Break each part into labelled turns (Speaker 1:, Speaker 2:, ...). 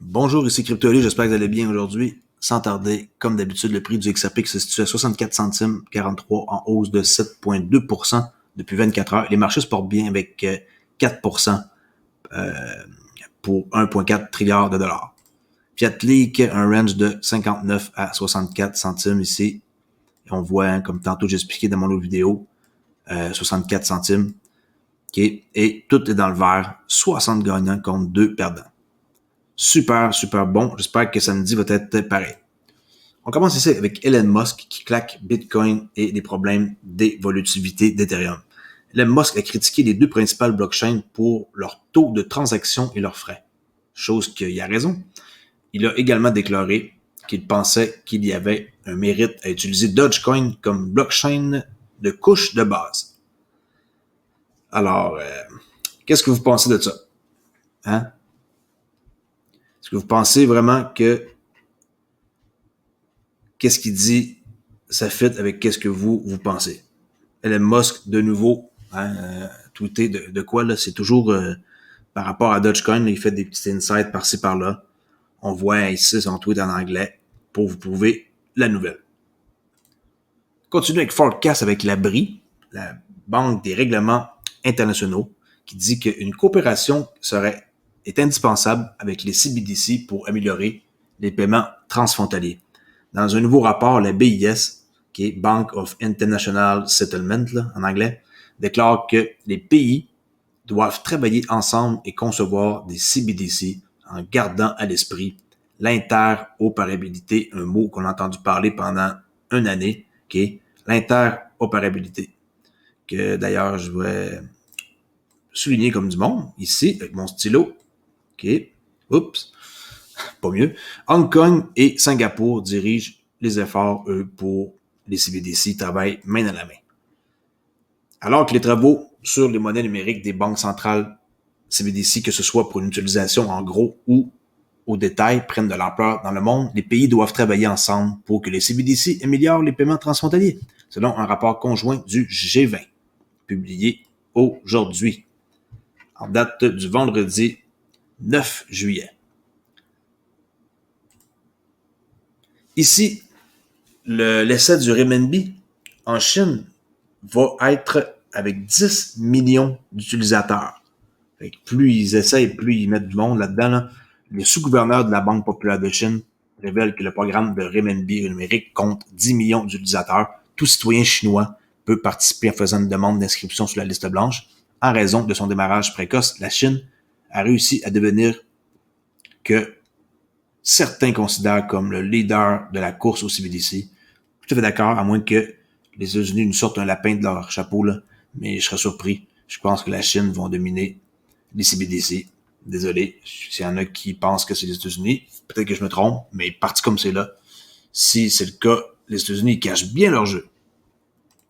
Speaker 1: Bonjour, ici CryptoLé, j'espère que vous allez bien aujourd'hui. Sans tarder, comme d'habitude, le prix du XRP qui se situe à 64 centimes 43 en hausse de 7,2% depuis 24 heures. Les marchés se portent bien avec 4% pour 1,4 trilliard de dollars. Fiat Leak, un range de 59 à 64 centimes ici. Et on voit, comme tantôt j'ai expliqué dans mon autre vidéo, 64 centimes. Okay. Et tout est dans le vert, 60 gagnants contre 2 perdants. Super, super bon. J'espère que samedi va être pareil. On commence ici avec Elon Musk qui claque Bitcoin et des problèmes d'évolutivité d'Ethereum. Elon Musk a critiqué les deux principales blockchains pour leur taux de transaction et leurs frais. Chose qu'il a raison. Il a également déclaré qu'il pensait qu'il y avait un mérite à utiliser Dogecoin comme blockchain de couche de base. Alors, qu'est-ce que vous pensez de ça? Hein? Est-ce que vous pensez vraiment que qu'est-ce qu'il dit, ça fit avec qu'est-ce que vous pensez? Elon Musk, de nouveau, tweeté de quoi, là, c'est toujours par rapport à Dogecoin, là, il fait des petits insights par-ci, par-là. On voit ici son tweet en anglais pour vous prouver la nouvelle. Continue avec Forecast avec la BRI, la Banque des règlements internationaux, qui dit qu'une coopération est indispensable avec les CBDC pour améliorer les paiements transfrontaliers. Dans un nouveau rapport, la BIS, qui est Bank of International Settlement là, en anglais, déclare que les pays doivent travailler ensemble et concevoir des CBDC en gardant à l'esprit l'interopérabilité, un mot qu'on a entendu parler pendant une année, qui est l'interopérabilité, que d'ailleurs je vais souligner comme du monde, ici, avec mon stylo. OK. Oups. Pas mieux. Hong Kong et Singapour dirigent les efforts, eux, pour les CBDC, travaillent main dans la main. Alors que les travaux sur les monnaies numériques des banques centrales CBDC, que ce soit pour une utilisation en gros ou au détail, prennent de l'ampleur dans le monde, les pays doivent travailler ensemble pour que les CBDC améliorent les paiements transfrontaliers, selon un rapport conjoint du G20, publié aujourd'hui, en date du vendredi 9 juillet. Ici, l'essai du renminbi en Chine va être avec 10 millions d'utilisateurs. Fait que plus ils essayent, plus ils mettent du monde là-dedans. Là. Les sous-gouverneurs de la Banque populaire de Chine révèlent que le programme de renminbi numérique compte 10 millions d'utilisateurs. Tout citoyen chinois peut participer en faisant une demande d'inscription sur la liste blanche. En raison de son démarrage précoce, la Chine a réussi à devenir que certains considèrent comme le leader de la course au CBDC. Je suis tout à fait d'accord, à moins que les États-Unis nous sortent un lapin de leur chapeau, là, mais je serais surpris. Je pense que la Chine va dominer les CBDC. Désolé, s'il y en a qui pensent que c'est les États-Unis, peut-être que je me trompe, mais parti comme c'est là, si c'est le cas, les États-Unis cachent bien leur jeu.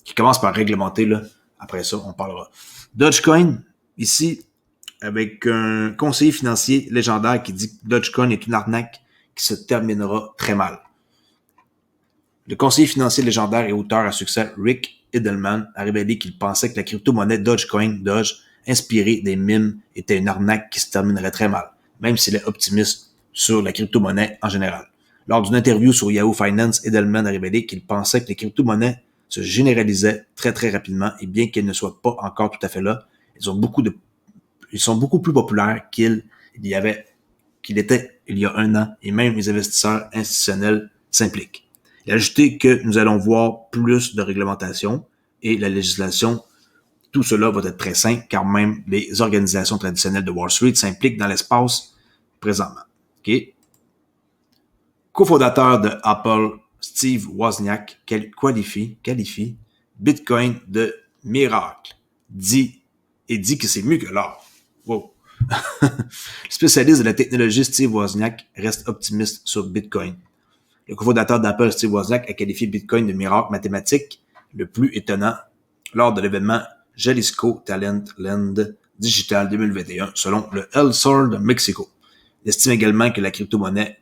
Speaker 1: Qui commence par réglementer, là. Après ça, on parlera. Dogecoin, ici, avec un conseiller financier légendaire qui dit que Dogecoin est une arnaque qui se terminera très mal. Le conseiller financier légendaire et auteur à succès Rick Edelman a révélé qu'il pensait que la crypto-monnaie Dogecoin, inspirée des mimes, était une arnaque qui se terminerait très mal, même s'il est optimiste sur la crypto-monnaie en général. Lors d'une interview sur Yahoo Finance, Edelman a révélé qu'il pensait que les crypto-monnaies se généralisaient très très rapidement et bien qu'elles ne soient pas encore tout à fait là, ils sont beaucoup plus populaires qu'il était il y a un an et même les investisseurs institutionnels s'impliquent. Il a ajouté que nous allons voir plus de réglementation et la législation. Tout cela va être très simple car même les organisations traditionnelles de Wall Street s'impliquent dans l'espace présentement. Okay? Cofondateur de Apple, Steve Wozniak qualifie Bitcoin de miracle. Dit que c'est mieux que l'or. Wow. Le spécialiste de la technologie Steve Wozniak reste optimiste sur Bitcoin. Le cofondateur d'Apple, Steve Wozniak, a qualifié Bitcoin de miracle mathématique le plus étonnant lors de l'événement Jalisco Talent Land Digital 2021, selon le El Sol de Mexico. Il estime également que la crypto-monnaie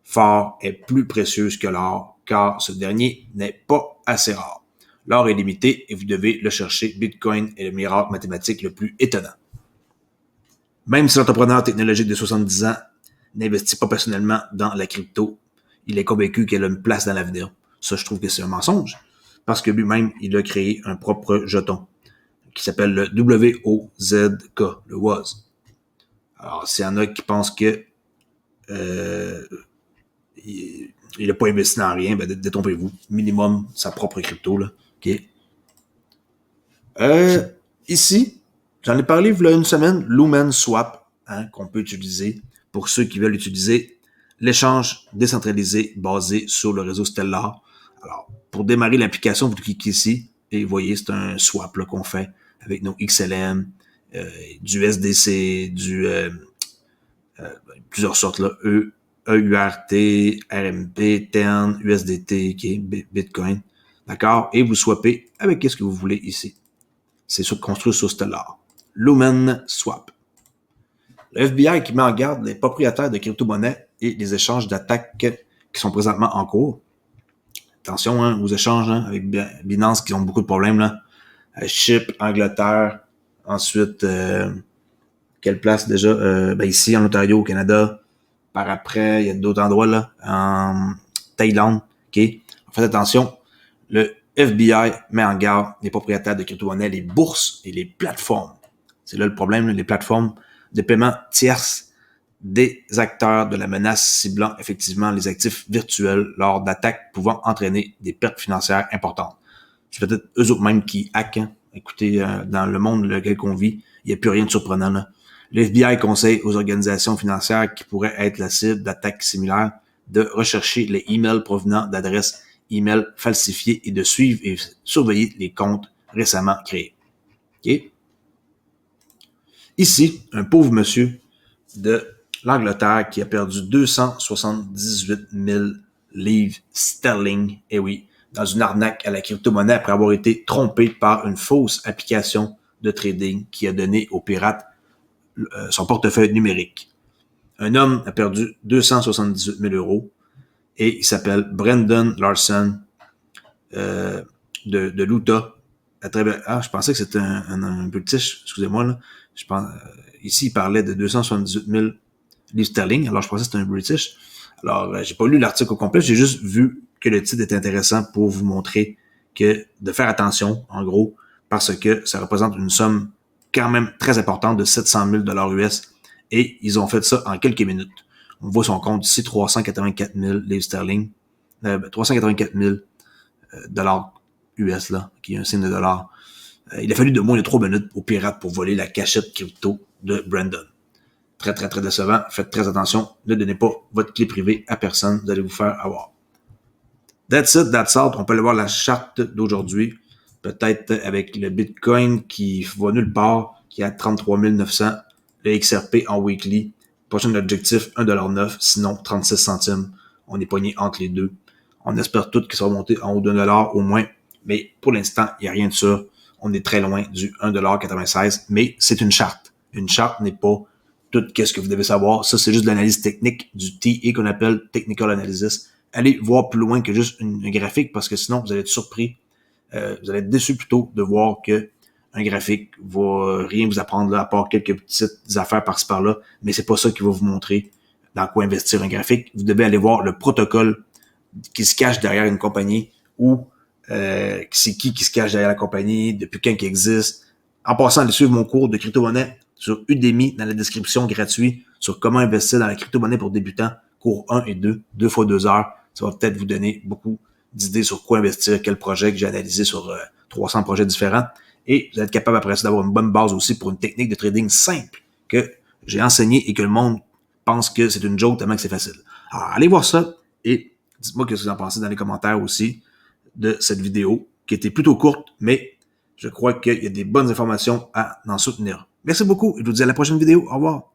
Speaker 1: phare est plus précieuse que l'or, car ce dernier n'est pas assez rare. L'or est limité et vous devez le chercher. Bitcoin est le miracle mathématique le plus étonnant. Même si l'entrepreneur technologique de 70 ans n'investit pas personnellement dans la crypto. Il est convaincu qu'elle a une place dans l'avenir. Ça, je trouve que c'est un mensonge. Parce que lui-même, il a créé un propre jeton qui s'appelle le WOZK, le WOZ. Alors, s'il y en a qui pensent que il n'a pas investi dans rien, ben détrompez-vous. Minimum sa propre crypto, là. OK? Ici, j'en ai parlé il y a une semaine, Lumen Swap, hein, qu'on peut utiliser pour ceux qui veulent utiliser l'échange décentralisé basé sur le réseau Stellar. Alors, pour démarrer l'application, vous cliquez ici et vous voyez, c'est un swap là, qu'on fait avec nos XLM, du SDC, plusieurs sortes, là, EURT, RMP, TERN, USDT, okay, Bitcoin. D'accord? Et vous swappez avec ce que vous voulez ici. C'est construit sur Stellar. Lumen Swap. Le FBI qui met en garde les propriétaires de crypto-monnaies et les échanges d'attaques qui sont présentement en cours. Attention hein, aux échanges hein, avec Binance qui ont beaucoup de problèmes. Là. Chypre, Angleterre, ensuite, quelle place déjà? Ici, en Ontario, au Canada. Par après, il y a d'autres endroits là, en Thaïlande. Okay? Faites attention, le FBI met en garde les propriétaires de crypto-monnaies, les bourses et les plateformes. C'est là le problème, les plateformes de paiement tierces des acteurs de la menace ciblant effectivement les actifs virtuels lors d'attaques pouvant entraîner des pertes financières importantes. C'est peut-être eux autres même qui hackent. Hein. Écoutez, dans le monde dans lequel on vit, il n'y a plus rien de surprenant. Là. Le FBI conseille aux organisations financières qui pourraient être la cible d'attaques similaires de rechercher les emails provenant d'adresses email falsifiées et de suivre et surveiller les comptes récemment créés. Okay? Ici, un pauvre monsieur de l'Angleterre qui a perdu 278 000 livres sterling, et oui, dans une arnaque à la crypto-monnaie après avoir été trompé par une fausse application de trading qui a donné aux pirates son portefeuille numérique. Un homme a perdu 278 000 euros et il s'appelle Brendan Larson de l'Utah. Je pensais que c'était un British, excusez-moi là. Je pense, ici, il parlait de 278 000 livres sterling, alors je pensais que c'était un British. Alors, j'ai pas lu l'article au complet, j'ai juste vu que le titre était intéressant pour vous montrer que de faire attention, en gros, parce que ça représente une somme quand même très importante de 700 000 US et ils ont fait ça en quelques minutes. On voit son compte ici, 384 000 livres sterling, 384 000 dollars US, là, qui est un signe de dollar. Il a fallu de moins de 3 minutes aux pirates pour voler la cachette crypto de Brandon. Très, très, très décevant. Faites très attention. Ne donnez pas votre clé privée à personne. Vous allez vous faire avoir. That's it, that's all. On peut aller voir la charte d'aujourd'hui. Peut-être avec le Bitcoin qui va nulle part, qui est à 33 900. Le XRP en weekly. Prochain objectif, 1,9$. Sinon, 36 centimes. On est pogné entre les deux. On espère tous que ça va monter en haut d'$1 au moins. Mais pour l'instant, il n'y a rien de ça. On est très loin du 1,96$. Mais c'est une charte. Une charte n'est pas tout ce que vous devez savoir. Ça, c'est juste de l'analyse technique, du TA qu'on appelle Technical Analysis. Allez voir plus loin que juste une graphique parce que sinon, vous allez être surpris. Vous allez être déçu plutôt de voir que un graphique va rien vous apprendre là, à part quelques petites affaires par-ci par-là, mais c'est pas ça qui va vous montrer dans quoi investir un graphique. Vous devez aller voir le protocole qui se cache derrière une compagnie ou c'est qui se cache derrière la compagnie, depuis quand qui existe. En passant, allez suivre mon cours de crypto-monnaie sur Udemy dans la description gratuit sur comment investir dans la crypto-monnaie pour débutants, cours 1 et 2, 2 fois 2 heures. Ça va peut-être vous donner beaucoup d'idées sur quoi investir, quel projet que j'ai analysé sur 300 projets différents. Et vous allez être capable après ça d'avoir une bonne base aussi pour une technique de trading simple que j'ai enseignée et que le monde pense que c'est une joke tellement que c'est facile. Alors, allez voir ça et dites-moi ce que vous en pensez dans les commentaires aussi de cette vidéo qui était plutôt courte, mais je crois qu'il y a des bonnes informations à en soutenir. Merci beaucoup et je vous dis à la prochaine vidéo. Au revoir.